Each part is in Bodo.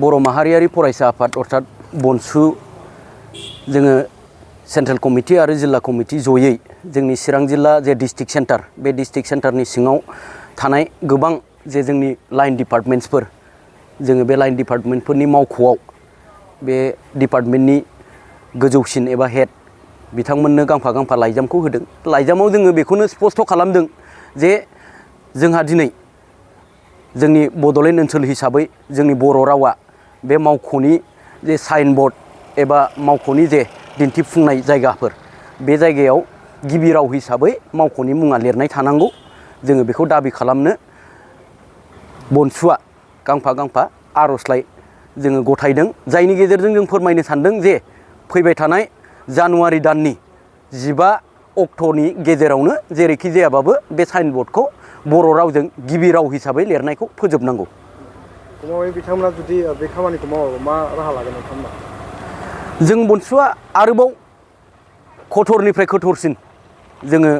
बर' माहारियारि फरायसा आफाद अर्थात बनसु जोङो सेन्ट्रेल कमिटि आरो जिल्ला कमिटि जयै जोंनि चिरां जिल्ला जे डिस्ट्रिक्ट सेन्टार बे डिस्ट्रिक्ट सेन्टारनि सिङाव थानाय गोबां जे जोंनि लाइन डिपार्टमेन्ट्सफोर जोङो बे लाइन डिपार्टमेन्टफोरनि मावख'आव बे डिपार्टमेन्टनि गोजौसिन एबा हेड बिथांमोननो गांफा गांफा लाइजामखौ होदों। लाइजामाव जोङो बेखौनो स्पष्ट खालामदों जे जोंहा दिनै जोंनि बड'लेण्ड ओनसोल हिसाबै जोंनि बर' रावा बे मावख'नि जे साइन बर्ड एबा मावख'नि जे दिन्थिफुंनाय जायगाफोर बे जायगायाव गिबि राव हिसाबै मावख'नि मुङा लिरनाय थानांगौ। जोङो बेखौ दाबि खालामनो बनसुआ गांफा गांफा आर'जलाइ जोङो गथायदों, जायनि गेजेरजों जों फोरमायनो सानदों जे फैबाय थानाय जानुवारि दाननि 15 अक्ट'नि गेजेरावनो जेरैखि जायाबाबो बे साइन बर्डखौ बर' रावजों गिबि राव हिसाबै लिरनायखौ फोजोबनांगौ। बिथांमोना जुदि बे खामानिखौ मावाबा मा राहा लागोन नोंथांमोना? जों बनसुआ आरोबाव कठोरनिफ्राय कठोरसिन जोङो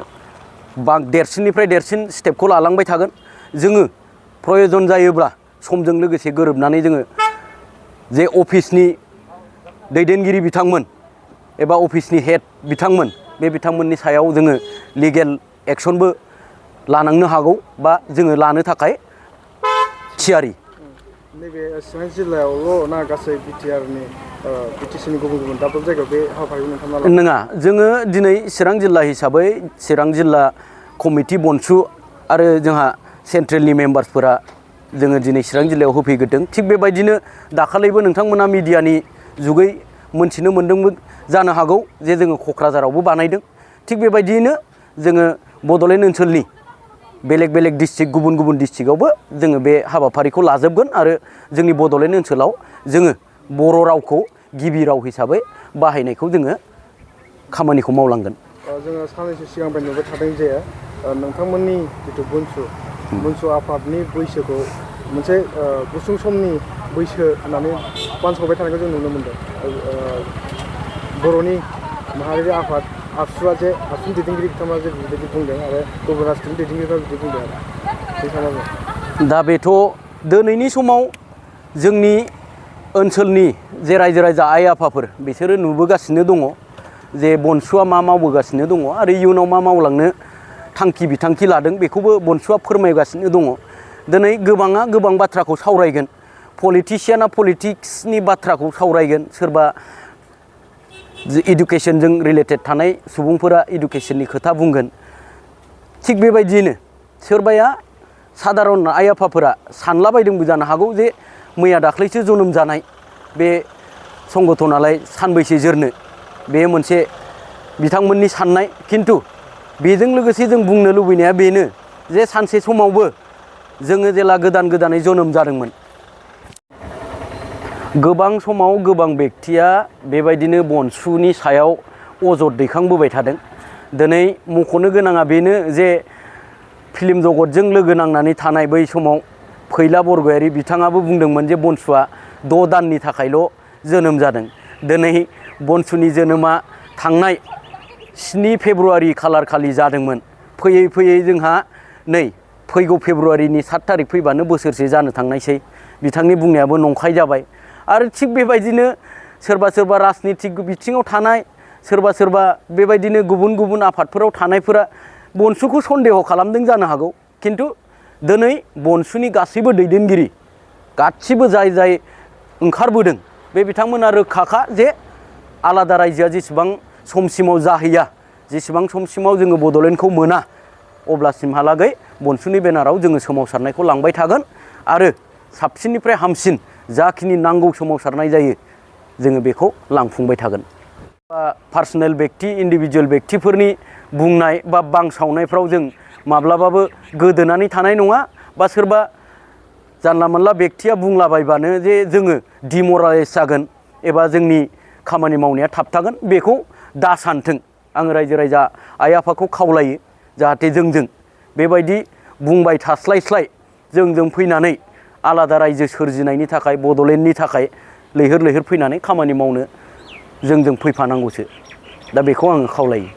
देरसिननिफ्राय देरसिन स्टेपखौ लालांबाय थागोन। जोङो प्रयजन जायोब्ला समजों लोगोसे गोरोबनानै जोङो जे अफिसनि दैदेनगिरि बिथांमोन एबा अफिसनि हेड बिथांमोन बे बिथांमोननि सायाव जोङो लिगेल एक्सनबो लानांनो हागौ बा जोङो लानो थाखाय थियारि। नैबे चिरां जिल्लायावल' ना गासै बिटिसिनि गुबुन गुबुन दाब दाब जायगायाव बे हाबाफारिखौ नोंथांमोना लागोन? नङा, जोङो दिनै चिरां जिल्ला हिसाबै चिरां जिल्ला कमिटि बनसु आरो जोंहा सेन्ट्रेलनि मेम्बार्सफोरा जोङो दिनै चिरां जिल्लायाव होफैग्रोदों। थिग बेबायदिनो दाखालिबो नोंथांमोना मिडियानि जुगै मोनथिनो मोन्दोंबो जानो हागौ जे जोङो क'क्राझारावबो बानायदों। थिग बेबायदियैनो जोङो बड'लेण्ड ओनसोलनि बेलेग बेलेग डिस्ट्रिक्ट गुबुन गुबुन डिस्ट्रिक्टआवबो जोङो बे हाबाफारिखौ लाजोबगोन आरो जोंनि बड'लेण्ड ओनसोलाव जोङो बर' रावखौ गिबि राव हिसाबै बाहायनायखौ जोङो खामानिखौ मावलांगोन। जोङो साननैसो सिगांनिफ्राय नुबाय थादों जे नोंथांमोननि जिथु बनसु आफादनि बैसोखौ मोनसे गुसुं समनि बैसो होननानै बानसावबाय थानायखौ जों नुनो मोनदों। बर'नि माहारियारि आफाद आबसुआ जे आबसुनि दैदेनगिरि बिथांमोना जे बिबायदि बुंदों आरो गुबुन राष्ट्रनि दैदेनगिरिफ्रा बिदि बुंदों आरो दा बेथ' दिनैनि समाव जोंनि ओनसोलनि जे रायजो राजा आइ आफाफोर बिसोरो नुबोगासिनो दङ जे बनसुआ मा मावबोगासिनो दङ आरो इयुनाव मा मावलांनो थांखि बिथांखि लादों बेखौबो बनसुआ फोरमायगासिनो दङ। दिनै गोबाङा गोबां बाथ्राखौ सावरायगोन, पलिटिसियाना पलिटिक्सनि बाथ्राखौ सावरायगोन, सोरबा इडुकेसनजों रिलेटेड थानाय सुबुंफोरा इडुकेसननि खोथा बुंगोन। थिग बेबायदियैनो सोरबाया सादारन आइ आफाफोरा सानलाबायदोंबो जानो हागौ जे मैया दाख्लैसो जोनोम जानाय बे संगठनालाय सानबैसे जोरनो, बे मोनसे बिथांमोननि साननाय। खिन्थु बेजों लोगोसे जों बुंनो लुबैनाया बेनो जे सानसे समावबो जोङो जेला गोदान गोदानै जोनोम जादोंमोन, गोबां समाव गोबां बेक्तिया बेबायदिनो बनसुनि सायाव अजद दैखांबोबाय थादों। दिनै मख'नो गोनाङा बेनो जे फिल्म जगतजों लोगो नांनानै थानाय बै समाव फैला बरग'यारि बिथाङाबो बुंदोंमोन जे बनसुआ 6 दाननि थाखायल' जोनोम जादों। दिनै बनसुनि जोनोमा थांनाय 7 फेब्रुवारि खालार खालि जादोंमोन। फैयै फैयै जोंहा नै फैगौ फेब्रुवारिनि 7 थारिख फैबानो बोसोरसे जानो थांनायसै। बिथांनि बुंनायाबो नंखाय जाबाय। आरो थिग बेबायदिनो सोरबा सोरबा राजनितिक बिथिङाव थानाय, सोरबा सोरबा बेबायदिनो गुबुन गुबुन आफादफोराव थानायफोरा बनसुखौ सन्देह खालामदों जानो हागौ। खिन्थु दिनै बनसुनि गासैबो दैदेनगिरि गासिबो जाय जाय ओंखारबोदों बे बिथांमोना रोखाखा जे आलादा रायजोआ जेसेबां समसिमाव जाहैया, जेसेबां समसिमाव जोङो बड'लेण्डखौ मोना, अब्लासिमहालागै बनसुनि बेनाराव जोङो सोमावसारनायखौ लांबाय थागोन आरो साबसिननिफ्राय हामसिन जाखिनि नांगौ सोमावसारनाय जायो जोङो बेखौ लांफुंबाय थागोन। पार्सनेल बेक्ति इन्डिभिजुवेल बेक्तिफोरनि बुंनाय बा बांसावनायफ्राव जों माब्लाबाबो गोदोनानै थानाय नङा, बा सोरबा जानला मोनला बेक्तिया बुंलाबायबानो जे जोङो डिमरालाइज जागोन एबा जोंनि खामानि मावनाया थाबथागोन, बेखौ दा सानथों। आङो रायजो राजा आइ आफाखौ खावलायो जाहाथे जोंजों बेबायदि बुंबाय थास्लायस्लाय जोंजों फैनानै आलादा रायजो सोरजिनायनि थाखाय, बड'लेण्डनि थाखाय लैहोर लैहोर फैनानै खामानि मावनो जोंजों फैफानांगौसो। दा बेखौ आङो खावलायो।